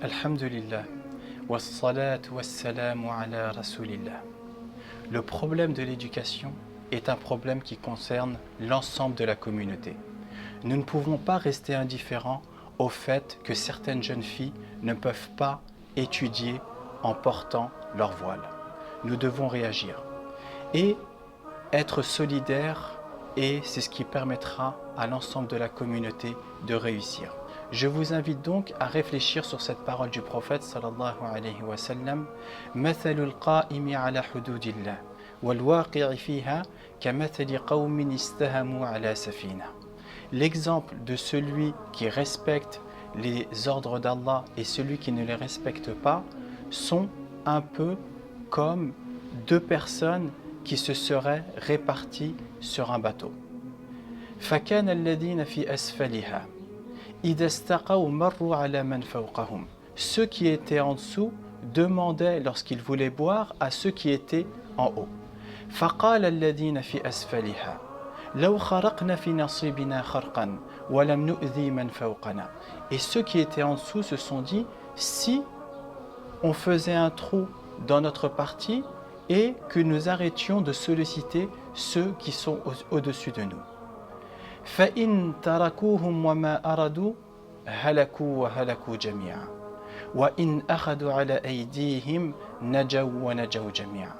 Alhamdulillah, wassalatu wassalamu ala rasulillah. Le problème de l'éducation est un problème qui concerne l'ensemble de la communauté. Nous ne pouvons pas rester indifférents au fait que certaines jeunes filles ne peuvent pas étudier en portant leur voile. Nous devons réagir et être solidaires, et c'est ce qui permettra à l'ensemble de la communauté de réussir. Je vous invite donc à réfléchir sur cette parole du prophète sallallahu alayhi wa sallam: mathalul qa'imi ala hududillah wal waqi'i fiha kamathali qawmin istahamu ala safina. L'exemple de celui qui respecte les ordres d'Allah et celui qui ne les respecte pas sont un peu comme deux personnes qui se seraient réparties sur un bateau. فَكَانَ الَّذِينَ فِي أَسْفَلِهَا إِذَا اسْتَقَوْا مَرُّوا عَلَى مَنْ فَوْقَهُمْ. Ceux qui étaient en dessous demandaient, lorsqu'ils voulaient boire, à ceux qui étaient en haut. فَقَالَ الَّذِينَ فِي أَسْفَلِهَا لَوْ خَرَقْنَا فِي نَصِيبِنَا خَرْقًا وَلَمْ نُؤْذِي مَنْ فَوْقَنَا. Et ceux qui étaient en dessous se sont dit: si on faisait un trou dans notre partie et que nous arrêtions de solliciter ceux qui sont au-dessus de nous. فَإِن تَرَكُوهُمْ وَمَا أَرَدُوا هَلَكُوا وَهَلَكُوا جَمِيعًا وَإِنْ أَخَذُوا عَلَى أَيْدِيهِمْ نَجَوْا وَنَجَوْا جَمِيعًا.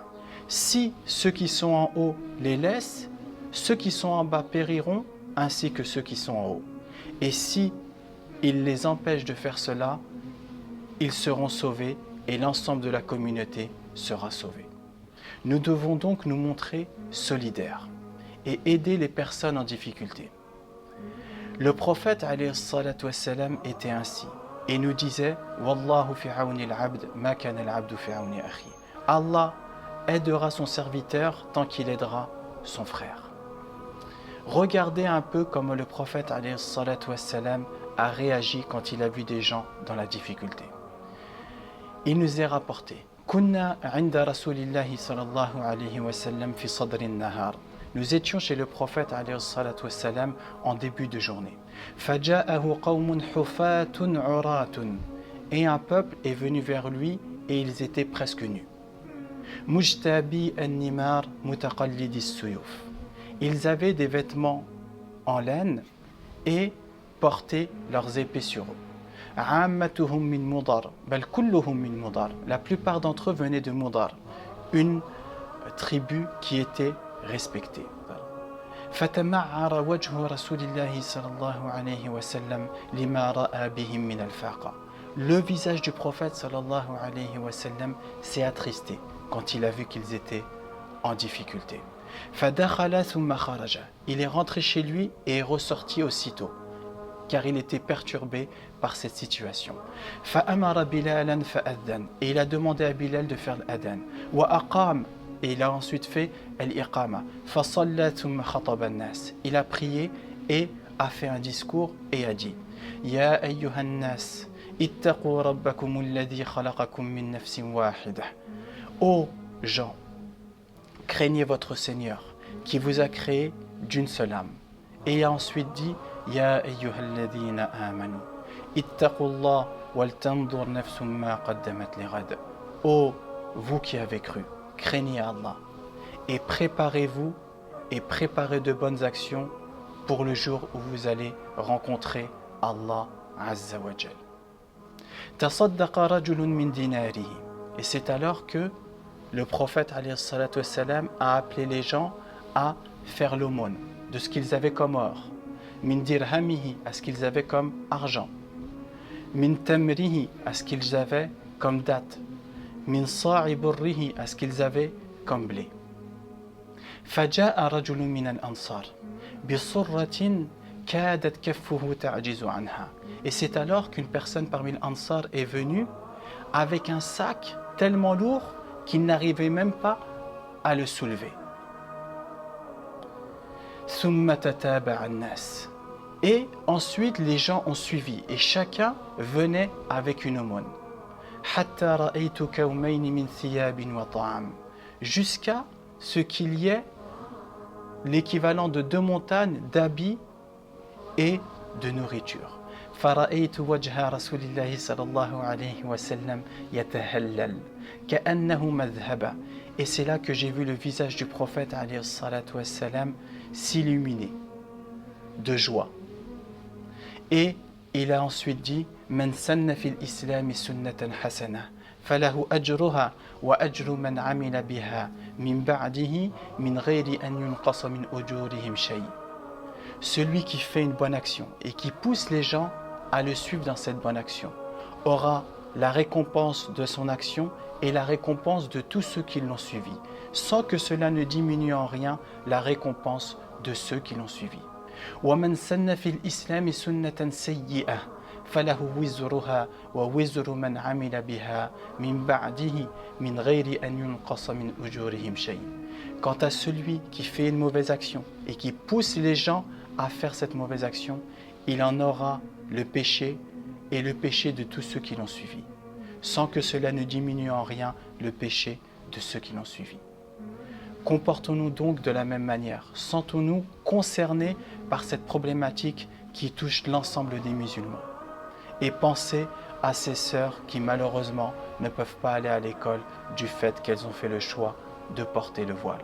Si ceux qui sont en haut les laissent, ceux qui sont en bas périront, ainsi que ceux qui sont en haut. Et si ils les empêchent de faire cela, ils seront sauvés et l'ensemble de la communauté sera sauvé. Nous devons donc nous montrer solidaires et aider les personnes en difficulté. Le prophète alayhi salatu wassalam était ainsi et nous disait: Wallahu fi auni al-abd ma kana al-abdu fi auni akhi. Allah aidera son serviteur tant qu'il aidera son frère. Regardez un peu comment le prophète alayhi salatu wassalam a réagi quand il a vu des gens dans la difficulté. Il nous est rapporté: Kunna 'inda rasulillahi sallallahu alayhi wa sallam fi sadri an-nahar. Nous étions chez le prophète alayhi salatu wassalam en début de journée. Faja'ahu qawmun hufatun 'uratun. Et un peuple est venu vers lui et ils étaient presque nus. Mujtabi an-nimar mutaqallidi as-suyuf. Ils avaient des vêtements en laine et portaient leurs épées sur eux. Ammatuhum min Mudar, bal kulluhum min Mudar. La plupart d'entre eux venaient de Mudar, une tribu qui était respectée. Fatama'ara wajhu rasulillahi sallallahu alayhi wa sallam lima ra'a bihim min al-faqa. Le visage du prophète sallallahu alayhi wa sallam s'est attristé quand il a vu qu'ils étaient en difficulté. Fadakhala thumma kharaja. Il est rentré chez lui et est ressorti aussitôt, car il était perturbé par cette situation. Fa'amara Bilalan fa'adhan. Et il a demandé à Bilal de faire l'adhan. Wa aqam. Et il a ensuite fait al-iqama. Fasalla thumma khataba an-nas. Il a prié et a fait un discours et a dit: Ya ayyuhan nas, ittaqu rabbakum alladhi khalaqakum min nafsin wahidah. Ô gens, craignez votre Seigneur qui vous a créé d'une seule âme. Et il a ensuite dit: Ya ayyuhalladhina amanu ittaqullah wal tanzur nafsum ma qaddamat lighad. Ô vous qui avez cru, craignez Allah et préparez-vous et préparez de bonnes actions pour le jour où vous allez rencontrer Allah Azza wa Jal. Tasaddaqa rajulun min dinarihi. Et c'est alors que le prophète alayhi salatu wassalam a appelé les gens à faire l'aumône de ce qu'ils avaient comme or, min dirhamihi, à ce qu'ils avaient comme argent, min tamrihi, à ce qu'ils avaient comme date, min sa'i burrihi, à ce qu'ils avaient comme blé. Faja'a rajulun min al-ansar bi surratin kadat kaffuhu ta'jizu anha. Et c'est alors qu'une personne parmi l'Ansar est venue avec un sac tellement lourd qu'il n'arrivait même pas à le soulever. Thumma tataba'a an-nas. Et ensuite les gens ont suivi et chacun venait avec une aumône. Hatta ra'aytu kawmayn min thiyabin wa ta'am. Jusqu'à ce qu'il y ait l'équivalent de 2 montagnes d'habits et de nourriture. فرأيت وجه رسول الله صلى الله عليه وسلم يتهلل كأنه مذهب. Et c'est là que j'ai vu le visage du prophète alayhi salatu wassalam s'illuminer de joie. Et il a ensuite dit من سن في الإسلام سنة حسنة فله أجرها وأجر من عمل بها من بعده من غير أن ينقص من أجورهم شيء. Celui qui fait une bonne action et qui pousse les gens à le suivre dans cette bonne action aura la récompense de son action et la récompense de tous ceux qui l'ont suivi, sans que cela ne diminue en rien la récompense de ceux qui l'ont suivi. وَمَنْ سَنَّ فِي الْإِسْلَامِ سُنَّةً سَيِّئَةً فَلَهُ وِزْرُهَا وَوِزْرُ مَنْ عَمِلَ بِهَا مِنْ بَعْدِهِ مِنْ غَيْرِ أَنْ يُنْقَصَ مِنْ أُجُورِهِمْ شَيْءٍ. Quant à celui qui fait une mauvaise action et qui pousse les gens à faire cette mauvaise action, il en aura le péché et le péché de tous ceux qui l'ont suivi, sans que cela ne diminue en rien le péché de ceux qui l'ont suivi. Comportons-nous donc de la même manière, sentons-nous concernés par cette problématique qui touche l'ensemble des musulmans. Et pensez à ces sœurs qui malheureusement ne peuvent pas aller à l'école du fait qu'elles ont fait le choix de porter le voile.